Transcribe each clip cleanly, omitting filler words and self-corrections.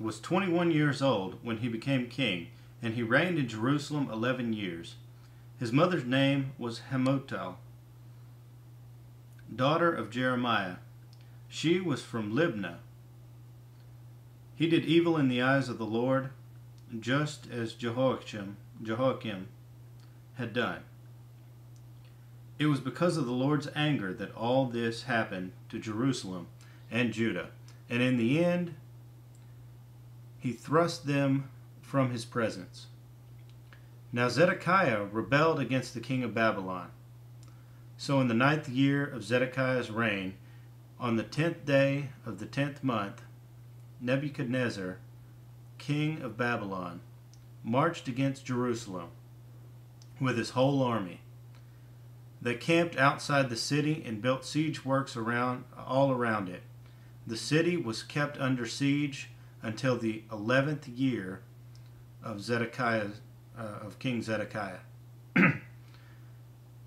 was 21 years old when he became king, and he reigned in Jerusalem 11 years. His mother's name was Hamutal, daughter of Jeremiah. She was from Libnah. He did evil in the eyes of the Lord, just as Jehoiakim had done. It was because of the Lord's anger that all this happened to Jerusalem and Judah, and in the end he thrust them from his presence. Now Zedekiah rebelled against the king of Babylon. So in the 9th year of Zedekiah's reign, on the 10th day of the 10th month, Nebuchadnezzar, king of Babylon, marched against Jerusalem with his whole army. They camped outside the city and built siege works all around it. The city was kept under siege until the 11th year of King Zedekiah.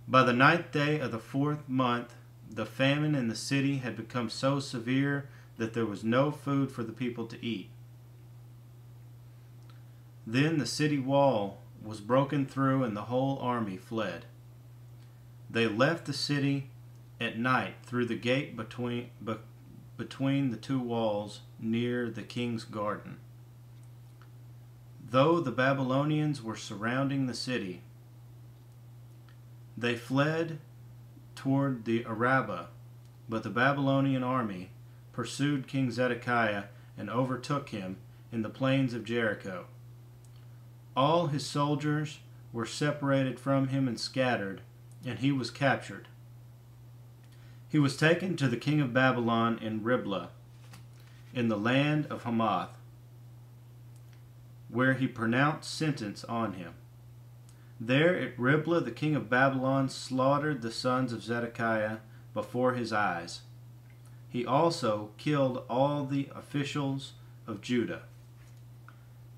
By the 9th day of the 4th month, the famine in the city had become so severe that there was no food for the people to eat. Then the city wall was broken through and the whole army fled. They left the city at night through the gate between the two walls near the king's garden. Though the Babylonians were surrounding the city, they fled toward the Arabah, but the Babylonian army pursued King Zedekiah and overtook him in the plains of Jericho. All his soldiers were separated from him and scattered, and he was captured. He was taken to the king of Babylon in Riblah, in the land of Hamath, where he pronounced sentence on him. There at Riblah the king of Babylon slaughtered the sons of Zedekiah before his eyes. He also killed all the officials of Judah.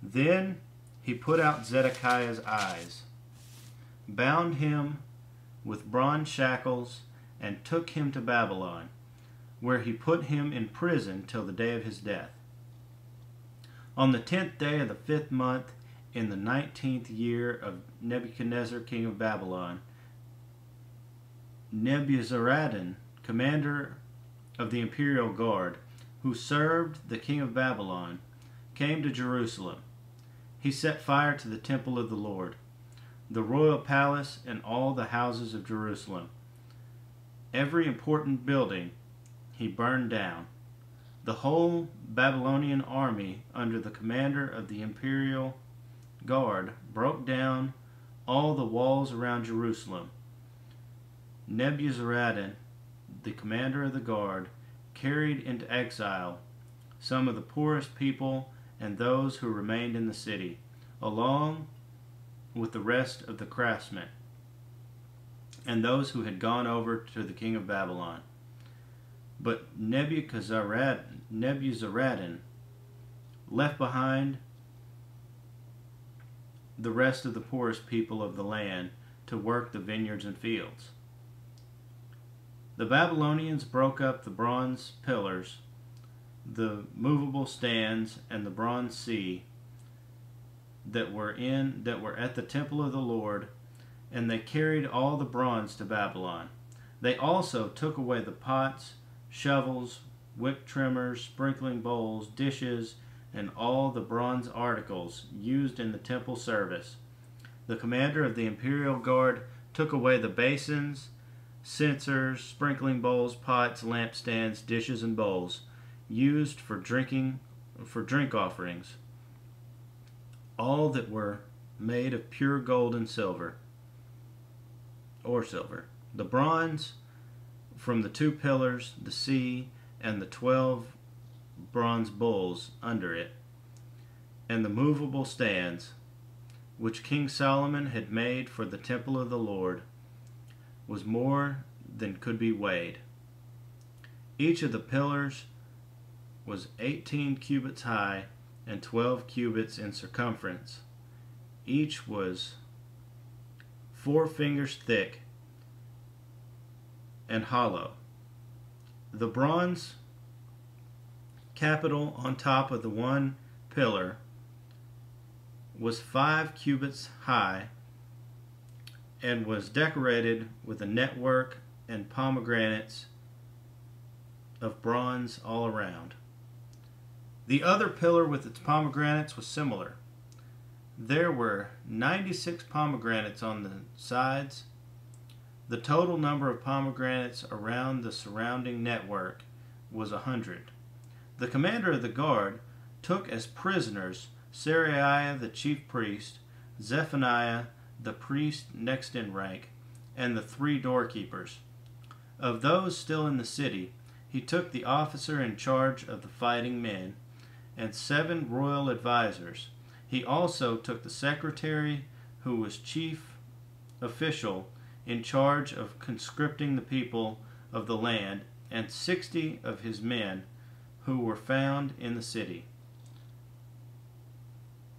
Then he put out Zedekiah's eyes, bound him with bronze shackles, and took him to Babylon, where he put him in prison till the day of his death. On the 10th day of the 5th month, in the 19th year of Nebuchadnezzar, king of Babylon, Nebuzaradan, commander of the imperial guard, who served the king of Babylon, came to Jerusalem. He set fire to the temple of the Lord, the royal palace, and all the houses of Jerusalem. Every important building he burned down. The whole Babylonian army, under the commander of the imperial guard, broke down all the walls around Jerusalem. Nebuzaradan, the commander of the guard, carried into exile some of the poorest people and those who remained in the city, along with the rest of the craftsmen and those who had gone over to the king of Babylon. But Nebuzaradan left behind the rest of the poorest people of the land to work the vineyards and fields. The Babylonians broke up the bronze pillars, the movable stands, and the bronze sea that were at the temple of the Lord, and they carried all the bronze to Babylon. They also took away the pots, shovels, wick trimmers, sprinkling bowls, dishes, and all the bronze articles used in the temple service. The commander of the imperial guard took away the basins, censers, sprinkling bowls, pots, lampstands, dishes, and bowls used for drink offerings, all that were made of pure gold and silver, the bronze from the 2 pillars, the sea, and the 12 bronze bulls under it, and the movable stands, which King Solomon had made for the temple of the Lord, was more than could be weighed. Each of the pillars was 18 cubits high and 12 cubits in circumference. Each was 4 fingers thick and hollow. The bronze capital on top of the one pillar was 5 cubits high and was decorated with a network and pomegranates of bronze all around. The other pillar with its pomegranates was similar. There were 96 pomegranates on the sides. The total number of pomegranates around the surrounding network was 100. The commander of the guard took as prisoners Seraiah the chief priest, Zephaniah the priest next in rank, and the 3 doorkeepers. Of those still in the city, he took the officer in charge of the fighting men and 7 royal advisers. He also took the secretary, who was chief official in charge of conscripting the people of the land, and 60 of his men who were found in the city.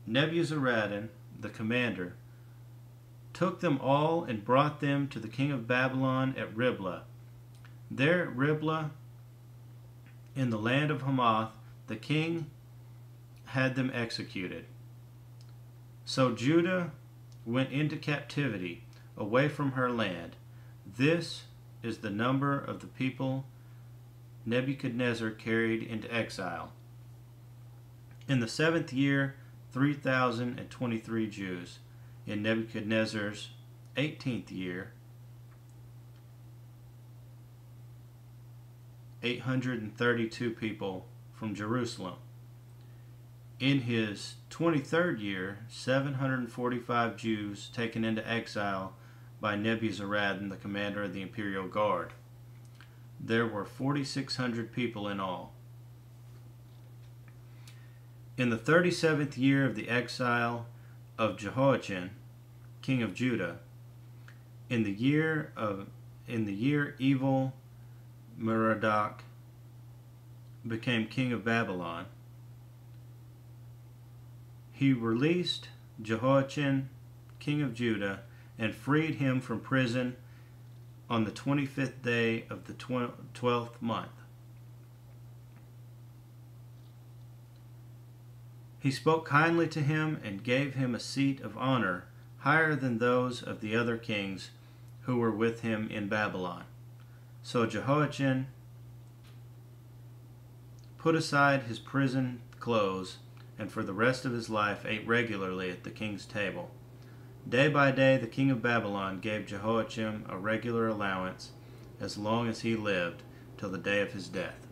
Nebuzaradan, the commander, took them all and brought them to the king of Babylon at Riblah. There at Riblah, in the land of Hamath, the king had them executed. So Judah went into captivity away from her land. This is the number of the people Nebuchadnezzar carried into exile. In the 7th year, 3,023 Jews. In Nebuchadnezzar's 18th year, 832 people from Jerusalem. In his 23rd year, 745 Jews taken into exile by Nebuzaradan, the commander of the imperial guard. There were 4,600 people in all. In the 37th year of the exile of Jehoiachin, king of Judah, in the year evil Merodach became king of Babylon, he released Jehoiachin, king of Judah, and freed him from prison on the 25th day of the 12th month. He spoke kindly to him and gave him a seat of honor higher than those of the other kings who were with him in Babylon. So Jehoiachin put aside his prison clothes and for the rest of his life ate regularly at the king's table. Day by day the king of Babylon gave Jehoiachin a regular allowance as long as he lived till the day of his death.